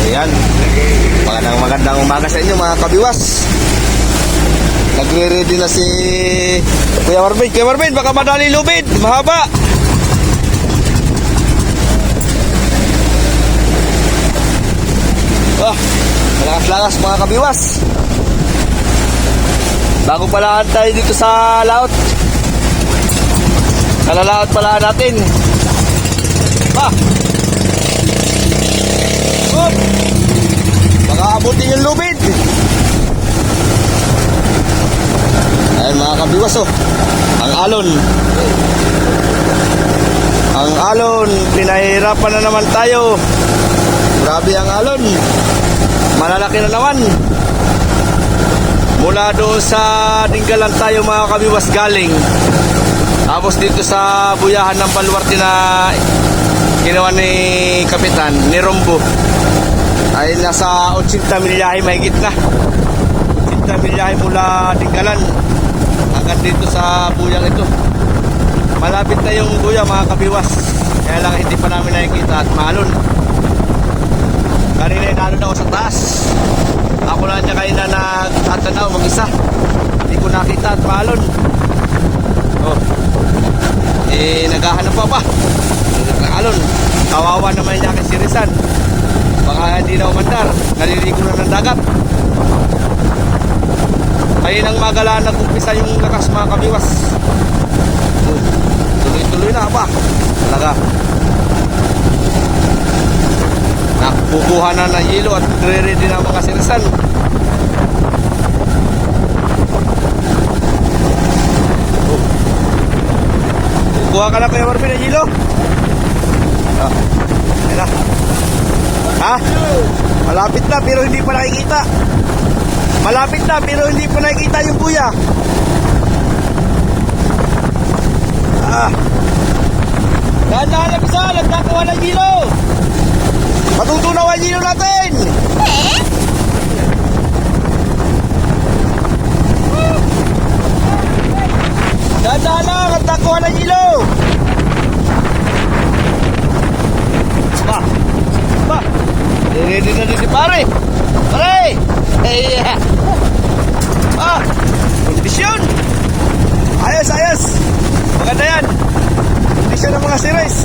Ayan. Magandang umaga sa inyo mga kabiwas. Nagre-ready na si Kuya Marvin. Kuya Marvin, baka madali lubid. Mahaba. Malakas-lakas mga kabiwas. Bago pala tayo dito sa laot. Kalalaot pala natin. Baka abutin yung lubid. Ayan mga kabiwas, ang alon. Ang alon, pinahirapan na naman tayo. Grabe ang alon. Malalaki na naman. Mula doon sa Dinggalan tayo mga kabiwas galing. Tapos dito sa buyahan ng Baluarte na ginawa ni Kapitan, ni Rombo, ay nasa 80 milyahe mahigit na. 80 milyahe mula Dinggalan hanggang dito sa buyang ito. Malapit na yung buya mga kabiwas. Kaya lang hindi pa namin nakikita at maalon. Kanina inalon ako sa taas. Ako lang niya kanina nagtatanaw mag-isa. Hindi ko nakita at maalon. Naghahanap pa ba? Alon. Kawawa naman niya kay Sirisan. Baka hindi na umandar. Naliligo na ng dagat. Kaya nang magalaan nag-umpisa yung lakas mga kabiwas. Tuloy-tuloy na ba? Talaga. Nakukuha na ng yelo at re-ready na mga Sirisan. Kuha ka na Kuya Marvin ng yelo? Ayan na. Malapit na pero hindi pa nakikita. Malapit na pero hindi pa nakikita yung buya. Dahan-dahan lang isa, nagkakuha ng yelo. Matutunaw ang yelo natin. Dahan-dahan lang, nagkakuha ng yelo. Ready na din si pare. Pare! Kondisyon! Ayos! Maganda yan. Kondisyon ng mga series.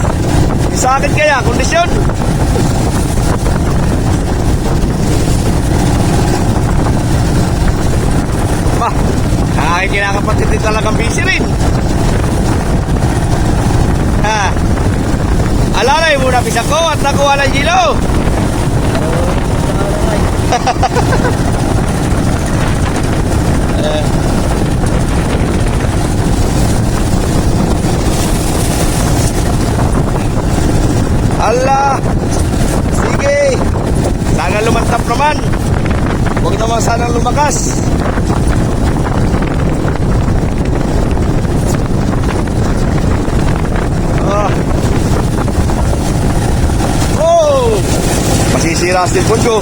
Sa akin kaya, kondisyon. Ang kinakapatid din talagang busy rin. Alalay muna pisa ko at nakuha ng yelo. Allah, sige. Sana lumantap naman. Huwag naman sanang lumakas. Masisira sa cellphone ko.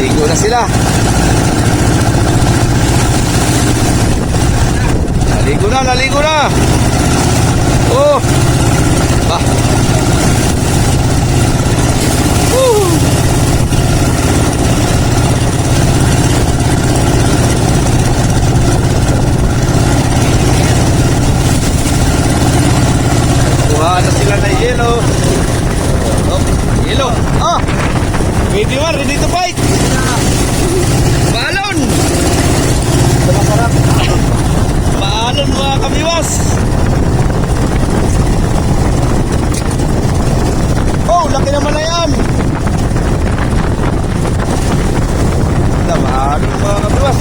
Ligo na sila. Naligo na. Kuha na sila na yelo. Yelo. Ready one, ready to fight. Maalon. Maalon mga kabiwas. Laki naman na yan. Maalon mga kabiwas.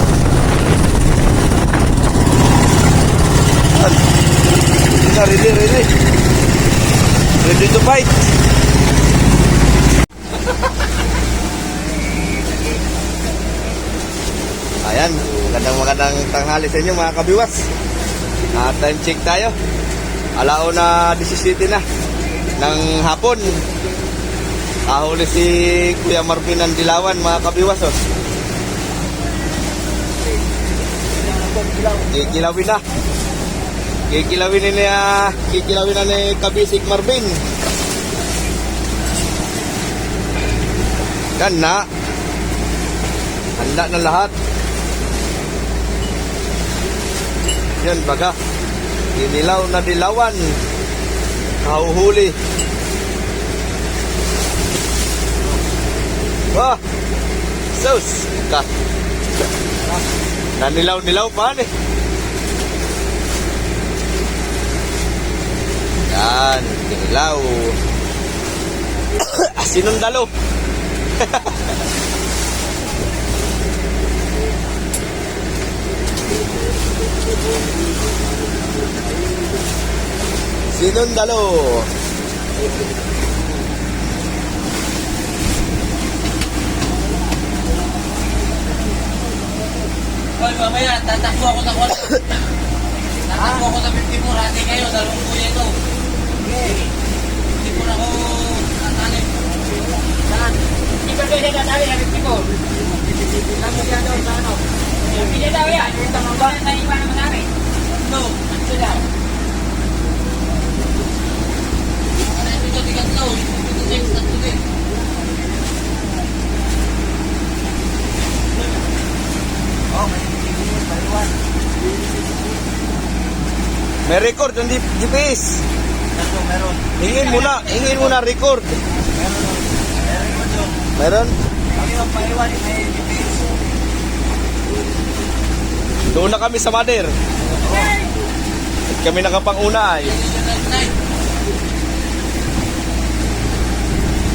Ready. Ready to fight. Ayan, magandang tanghali sa inyo mga kabiwas. Time check tayo. 1:17 na ng hapon. Ahuli si Kuya Marvin ng Dilawan mga kabiwas. Kikilawin na. Kikilawin na ni Kabisik Marvin. Yan na. Handa na lahat. Yan baga. Dinilaw na dilawan. Kahuhuli. Wah. Sus. Ka. Nanilaw-nilaw pa eh. Yan. Dinilaw. Sinundalo. Sinundalo. Hoy, mamaya, tatakbo ako sa kwarto. Tatakbo ako sa 54. Hati kayo, dalawang kuya ito. Hindi po na ako tatalip. Saan? Hindi pa kayo tatalip na 54. Saan siya daw sa ano? Hindi niya daw yan. Yung tamang ba? Naiba naman namin. No, ano daw? Ano yung ito tigat daw? Ito sex na tuloy. Oh, may paliwan. May record yung GPS. Meron. Hingin muna record. Meron? Kami ang paliwan, may GPS. Doon na kami sa Mader. At kami nakapanguna ay.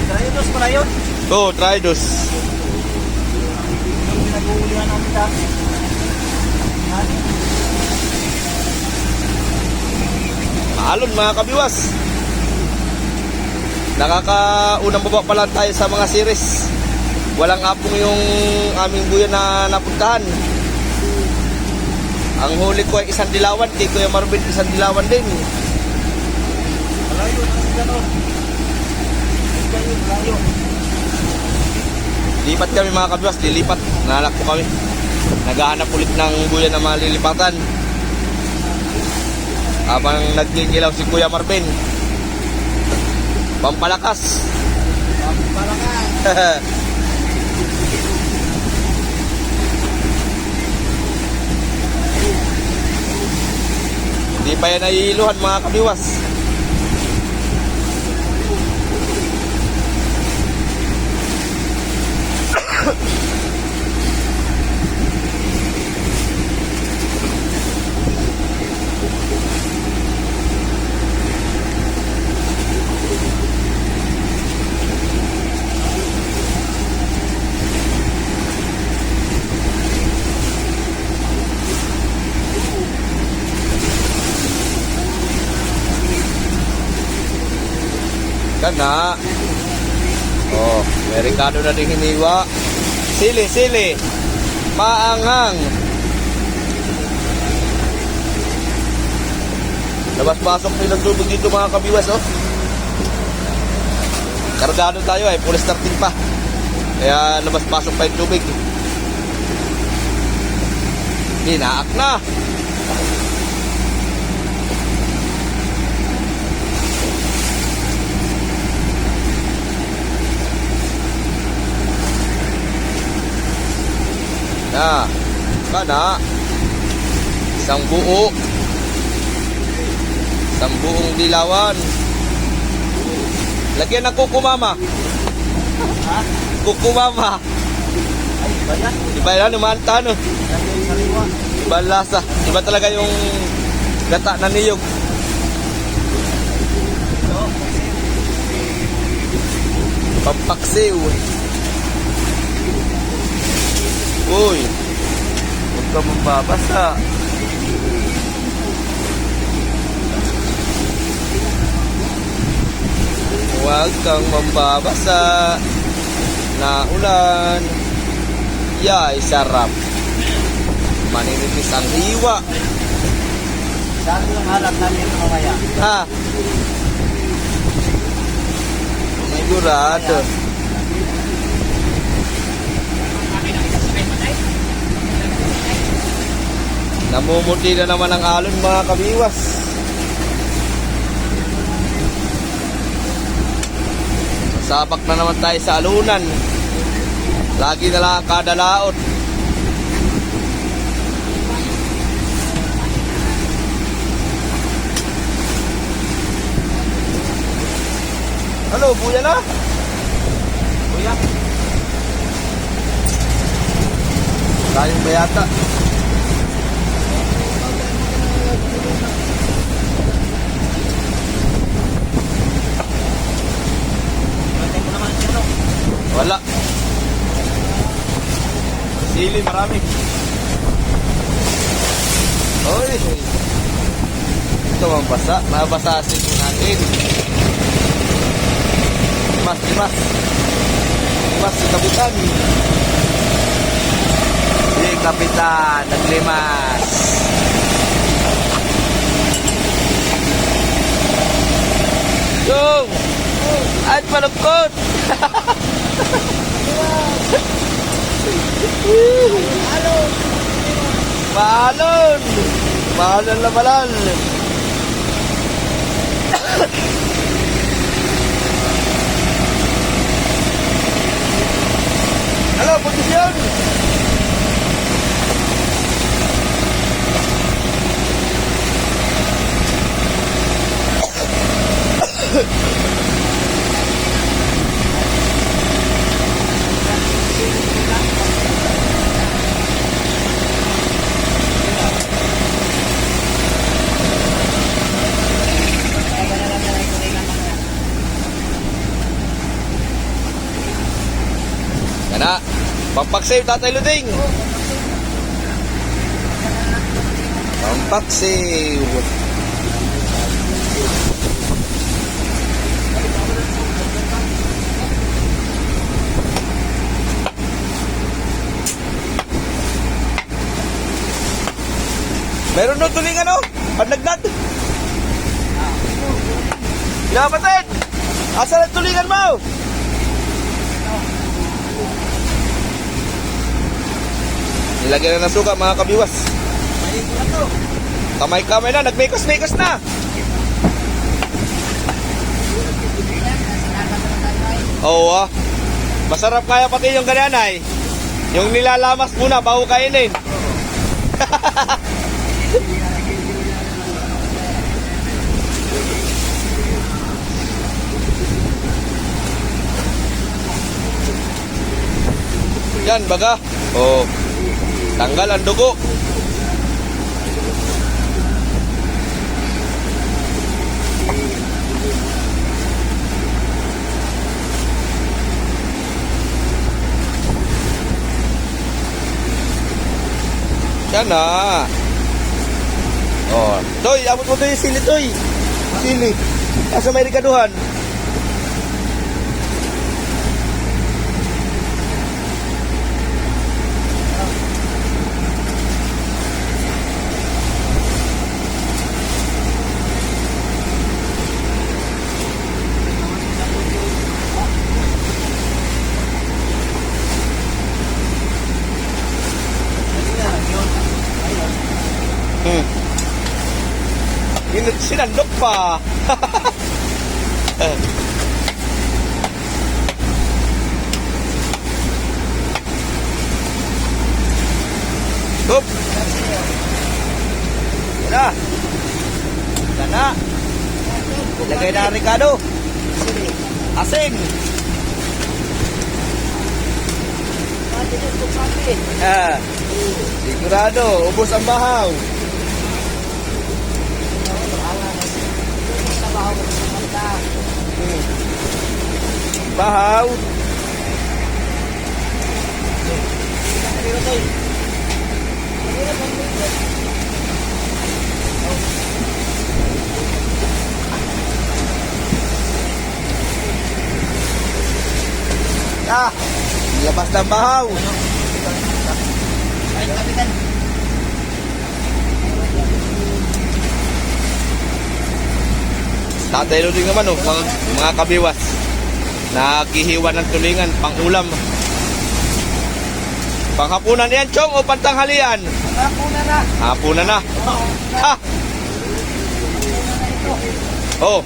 Traidos para yun. Go, try dos. Yung pinag-uulihan namin dati. Maalon mga kabiwas. Nakakaunang baba pa lang tayo sa mga series. Walang apong yung aming buya na napuntahan. Ang huli ko ay isang dilawan. Kay Kuya Marvin isang dilawan din. Malayo na ang gano'n. Malayo. Lipat kami mga kabiwas. Lilipat. Nalak po kami. Naghahanap ulit ng buya na malilipatan. Habang nagkikilaw si Kuya Marvin. Pampalakas. Pampalakas. Hindi pa yan naiiluhan mga kabiwas. Na. Oh, may Ricardo na din hiniwa. Sili. Maanghang. Labas-pasok din ng tubig dito mga kabiwas, oh. Kargado tayo ay full starting pa. Kaya labas-pasok pa yung tubig. Hinaak na. Na, kana isang buong dilawan. Lagyan ng kukumama. Ha? Kukumama. Ay, ba yan? Iba yan, umanta no. Yan yung sariwa. Iba ang lasa. Iba talaga yung gata na niyog. So, Pampaksiw. Uy, huwag ka mambabasa. Huwag kang mambabasa. Naulan. Yay, sarap. Maninipis ang hiwa. saan yung halap namin mamaya? Ha? Sigurado. Namumuti na naman ang alon mga kabiwas. Sabak na naman tayo sa alunan. Lagi na lang kada laot. Ano, buya na? Buya. Tayong bayata. Wala. Sili marami. Oy. Ito ang basa. Nabasa sili natin. Limas. Limas si Kapitan. Si Kapitan naglimas. Yung! At palugkot! Maalon! Maalon na malal! Halo, posisyon! Kana, pampaksave Tatay Luding. Pampaksave. Meron no tulingan no? Panlagnat. Pinapatid! Asa na tulingan mo? Nilagyan na ng suka mga kabiwas. Kamay-kamay na, nagmekos-mekos na. Oo masarap kaya pati yung ganyanay. Yung nilalamas muna bago kainin. Yan baga. Oh. Tanggal ang dugo. Yan na. Oh, Toy, abot mo to yung sili, Toy. Sili. Asa may rikaduhan. Sinandok pa. Hup. Yan na. Lagay na Ricardo. Asin. Sigurado, ubos ang bahaw. Bahaw. Labas ng bahaw. Ay, Kapitan. Tatay Luding naman mga kabiwas. Naghihiwa ng tulingan, pang ulam. Panghapunan yan, Chong, o pantanghalian? Hapunan na. Hapunan na. Ha! Oh.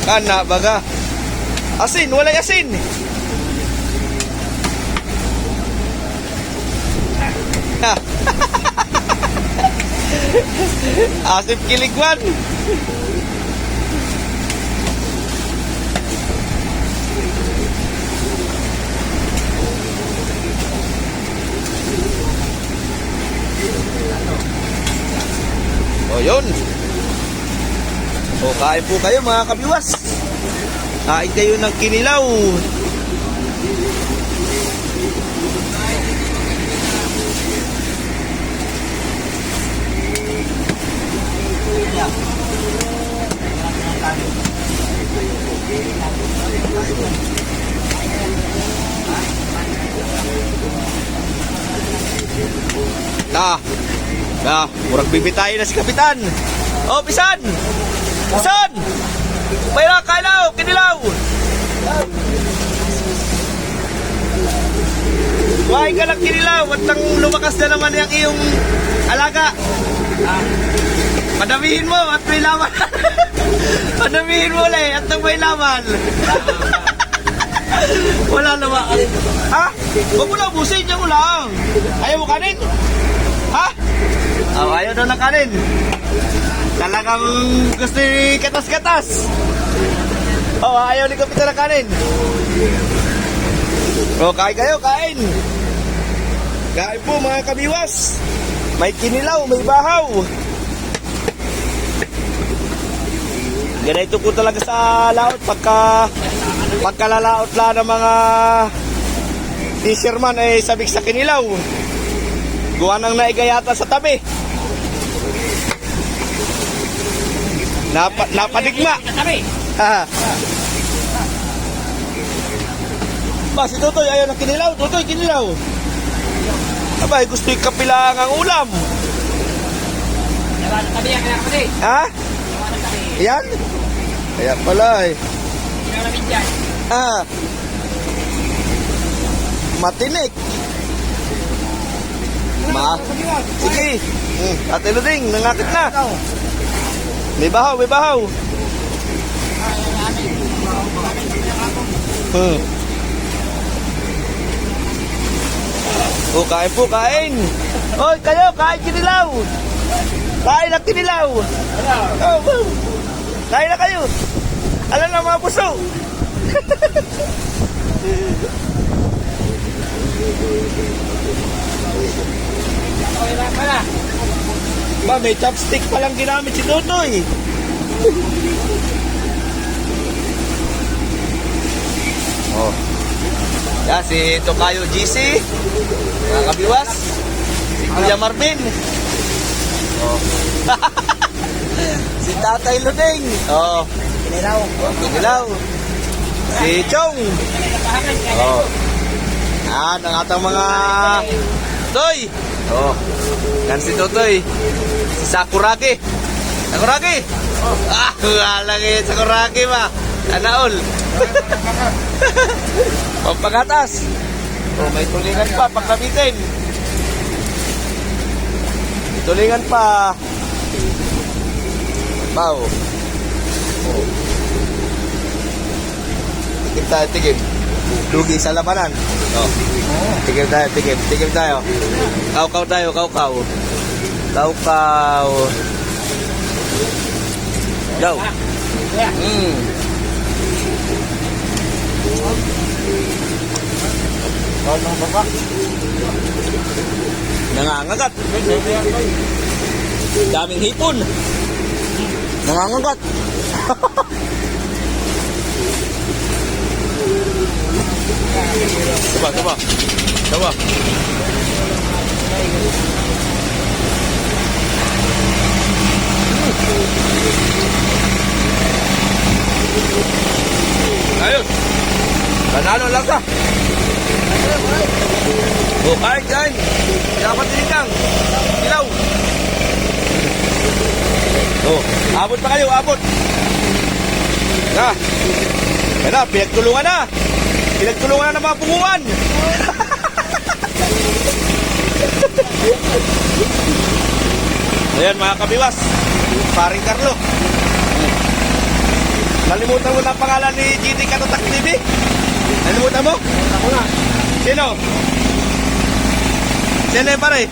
Kana, baga. Asin, walay asin. Asip kiligwan. O yun. O kain po kayo mga kabiwas. Kain kayo ng kinilaw. Murag bibitayin na si Kapitan. Oh, Pisan! Pisan! Mayroon, kailaw, kinilaw! Kuhain ka ng kinilaw at nang lumakas na naman yung iyong alaga. Padamihin mo at may laman. Padamihin mo ulit at nang may laman. Wala naman. Ha? Huwag mo na ubusin, dyan mo lang. Ayaw mo kanin? Ha? Oh, ayaw daw ng kanin. Talagang gusto ni katas-katas. Oh, ayaw ni Kapitan ng kanin. Oh, kain kayo, kain. Kain po mga kabiwas. May kinilaw, may bahaw. Ganito po talaga sa laot pagkalalaot lang ng mga fisherman ay sabik sa kinilaw. Gawa nang naigayata sa tabi. Napadigma. Ha. Ba, si Tutoy ayaw ng kinilaw. Tutoy, kinilaw. Abay, gusto yung kapilang ang ulam. Ha? Yan? Kaya pala eh. Ah. Matinik. Sige. Ate Luding, nangakit na. May bahaw, may bahaw. Oh, kain po, kain. Oy, kayo, kain kinilaw. Kain na kinilaw. Oh, oh. Kain na kayo. Alam na mga puso. Ba, may chopstick palang ginamit si Totoy. Oh. Yan, si Tokayo GC. Mga kabiwas. Si Kuya Marvin. Oh. Si Tatay Luding. Oh. Kinilaw. Oh, kinilaw. Si Chong. Oh. Yan, ang atang mga Toy. Oh. Yan si Totoy. Si Sakuragi. Sakuragi. Oh. Ah, lagi Sakuragi ba? Anaol. Pagpagatas. Oh, may tulingan pa pagkabitin. Tulingan pa. Bao. Oh. Tigim tayo, tigim. Lugi sa labanan. Oh. Tigim tayo, tigim. Tigim tayo. Kaukaw tayo, kaukaw. Kaukaw. Go. Nangangagat. Daming hipon. Nangangagat. Coba, coba. Coba. Ayun. Panalo lang ka. Oh, kain, kain. Dapat sinigang. Ilaw. Oh, abot pa kayo, abot. Na. Yan na, pinagtulungan na. Pinagtulungan na ng mga punguan. Ayan mga kabiwas. Paring Carlo. Nalimutan mo na ang pangalan ni GT Katotak TV? Nalimutan mo? Ako na. Sino? Yan na pare.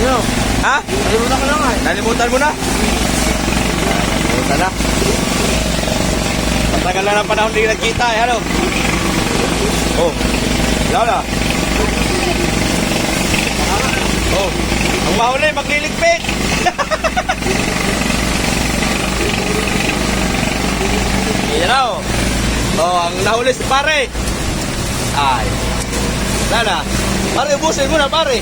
Yo, Ha? ayun ko lang ay. Nalimutan mo na? Nalimutan na. Matagal na ng panahon hindi nagkita eh, ano? Oh, wala na. Oh, ang mahuli, magliligpit. Yan na oh. Oh, ang nahuli si pare. Ay. Wala na. Pare, ubusin mo na pare.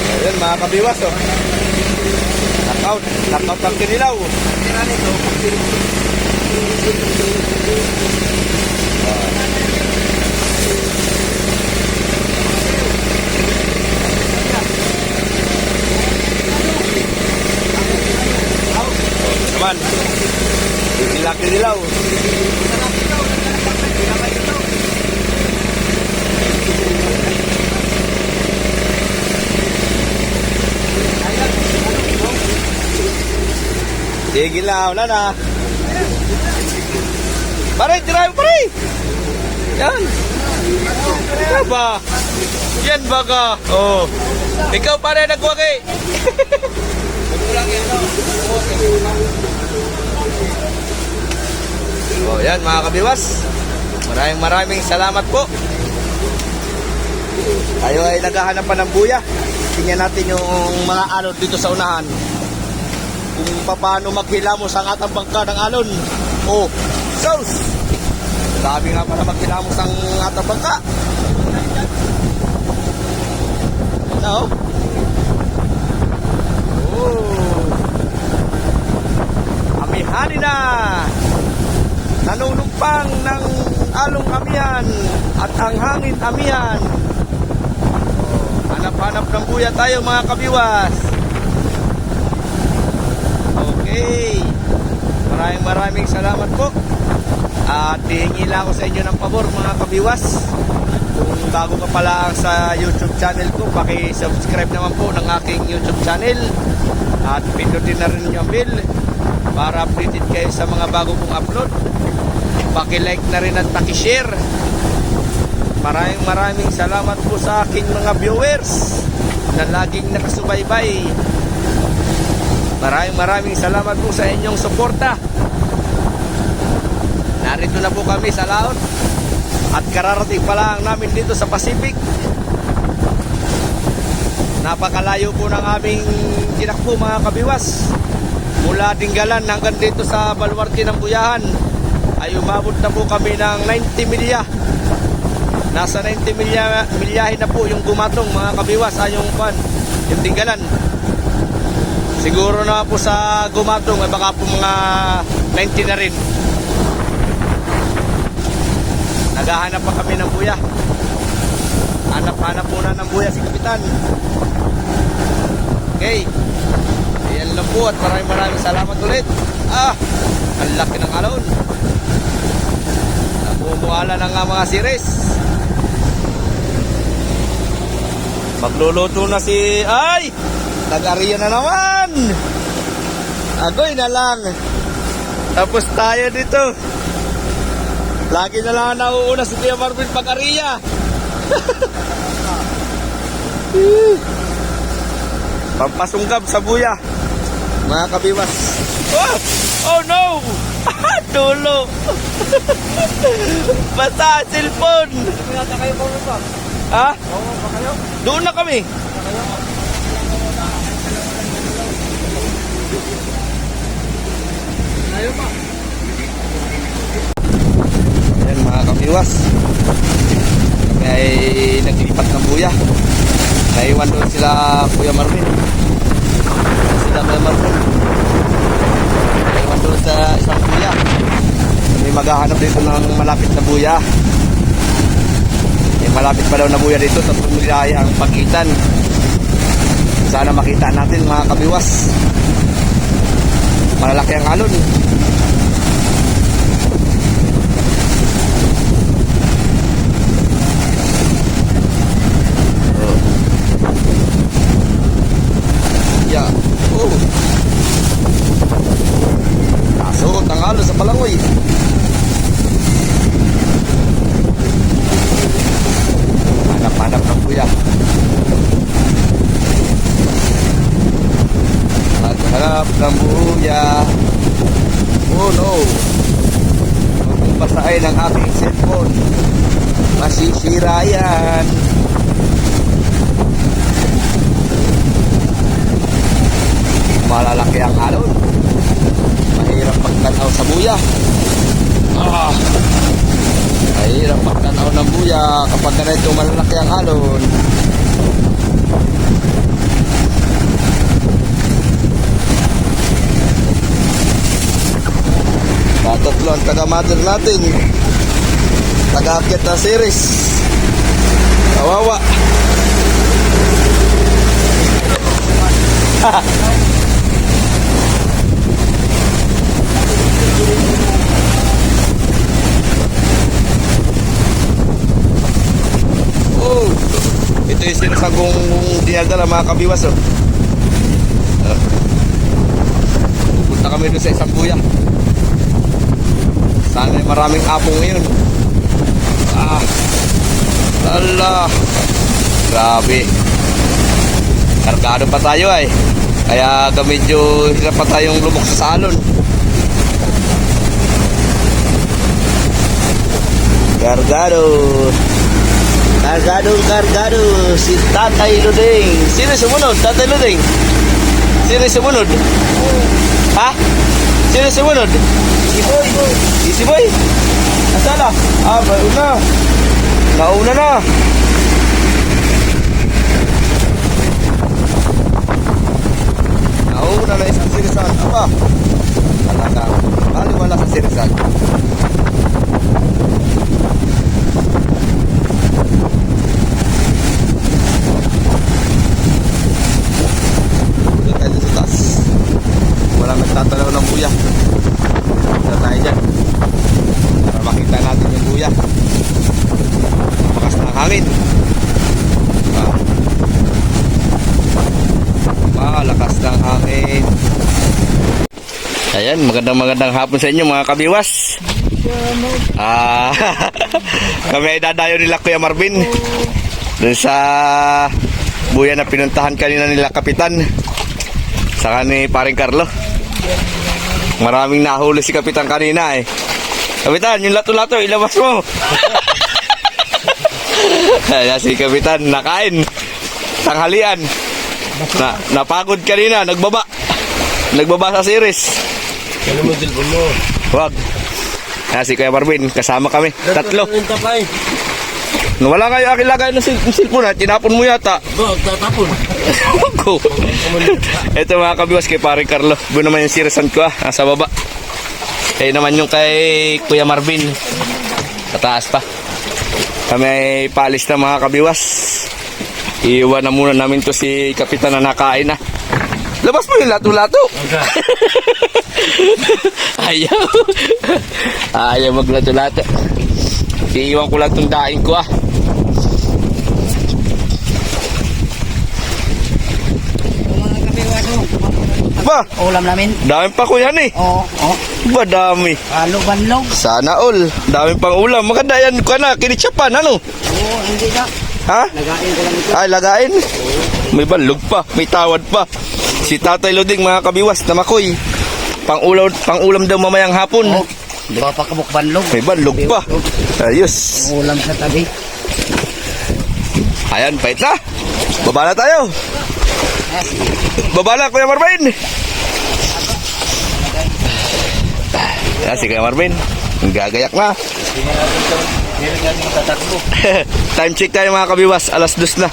Ayan mga kabiwas oh. Knockout ang kinilaw. Tira nito. Naman. Sila kinilaw. Sige lang, wala na. Pare, tirahin pare. Yan. Yan ba? Yan ba ka? Oh. Ikaw pare nagwagi. Oh, yan mga kabiwas. Maraming salamat po. Tayo ay naghahanap pa ng buya. Tingnan natin yung mga alon dito sa unahan. Kung paano maghilamos ang atang bangka ng alon. Oh, sauce! Sabi nga pala maghilamos ang atang bangka. Ano? Oh. Amihani na! Nanunugpang ng along amihan at ang hangin amihan. Oh, hanap-hanap ng buya tayo mga kabiwas. Okay. Maraming salamat po. At hihingi lang ako sa inyo ng pabor mga kabiwas. Kung bago ka pala sa YouTube channel ko, paki-subscribe naman po ng aking YouTube channel. At pindutin na rin yung bell para updated kayo sa mga bago kong upload. Paki-like na rin at paki-share. Maraming salamat po sa aking mga viewers na laging nakasubaybay. Maraming salamat po sa inyong suporta. Narito na po kami sa laot at kararating pa lang namin dito sa Pacific. Napakalayo po ng aming tinakbo mga kabiwas. Mula Dingalan hanggang dito sa Baluarte ng Buyahan ay umabot na po kami ng 90 milya. Nasa 90 milyahe na po yung Gumatong mga kabiwas ay yung Dingalan. Siguro na po sa Gumatong ay baka po mga 90 na rin. Naghahanap pa kami ng buya. Hanap muna ng buya si Kapitan. Okay. Ayan lang po at maraming salamat ulit. Ang laki ng alon. Namumuhala na nga mga siris. Magluluto na si... Ay! Nag-ariya na naman! Agoy na lang. Tapos tayo dito. Lagi na lang nauuna si Tia Marvin pag-ariya. Pampasunggab sa buya. Mga kabiwas. Oh no! Tulo! Basta cellphone! Pinata kayo po ba? Ha? Oo, ba kayo? Doon na kami. Ayaw pa. Ayan mga kabiwas. Kami ay naglipat ng buya. Naiwan doon sila Kuya Marvin. Sila Kuya Marvin. Naiwan doon sa isang buya. Kami maghahanap dito ng malapit na buya. May malapit pa daw na buya dito sa Pumilay ang Pagitan. Sana makita natin mga kabiwas. Malalaki ang alon. Yeah. Oh. Nasuot ang alon sa palangoy. Sarap ng buya. Oh no. Huwag mong basahin ang aking cellphone. Masisira yan. Malalaki ang alon. Mahirap pagtanaw sa buya. Mahirap pagtanaw ng buya kapag ganito malalaki ang alon. Tatlo ang taga-mother natin. Taga-akyat na series. Kawawa. Oh, ito yung sinasagong dinadala mga kabiwas. Oh. Pupunta kami doon sa isang buya. Sana maraming apong ngayon. Allah. Grabe. Kargado pa tayo ay. Kaya medyo hirap pa tayong lumok sa salon. Kargado. Kargado. Si Tatay Luding. Sino sumunod? Tatay Luding? Sino sumunod? Ha? Sino sumunod? Si Boy. Asala? Nauna. Nauna na. Nauna na isang sirisan. Aba. Talaga. Wala sa sirisan. Doon tayo sa taas. Walang nagtatalaw ng buya. Punta tayo dyan para makita natin yung buya. Makas ng hangin. Malakas ng hangin. Ayan, magandang hapon sa inyo mga kabiwas. Kami ay dadayo nila Kuya Marvin dun sa buya na pinuntahan kanina nila Kapitan saka ni Paring Carlo. Maraming nahuli si Kapitan kanina eh. Kapitan, yung lato-lato, ilabas mo. Ayan si Kapitan, nakain. Tanghalian. Napagod kanina, nagbaba. Nagbaba sa series. Kaya mo silpon mo. Wag. Ayan si Kuya Marvin, kasama kami. Tatlo. Nawala kayo aking lagay ng silpon ha. Tinapon mo yata. Tatapon. Ko. Ito mga kabiwas kay Paring Carlo. Doon naman yung sirisan ko nasa baba. Kaya naman yung kay Kuya Marvin. Sa taas pa. Kami ay paalis na mga kabiwas. Iwan na muna namin to si Kapitan na nakain na. Labas mo yung lato-lato. Okay. Ayaw. Ayaw maglato-lato. Iiwan ko lang itong daing ko Mga kabiwaso. Ba? Ulam namin. Dami pa ko yan eh. Oo. Ba dami. Banlog. Sana all. Dami pang ulam. Maganda yan ko na. Kinitsapan ano? Oo, hindi na. Ha? Lagain ko lang ito. Ay lagain. May balog pa. May tawad pa. Si Tatay Luding mga kabiwas na makoy. Pang-ulam daw mamayang hapon. Oo. Di ba pa kabuk banlog? May balog pa. Ayos. Ulam sa tabi. Ayan, pait na. Baba na tayo. Baba na, Kuya Marvin. Ayan, si Kuya Marvin. Gagayak na. Time check tayo mga kabiwas. Alas 2 na.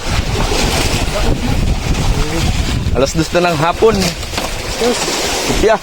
Alas 2 na ng hapon. Yeah.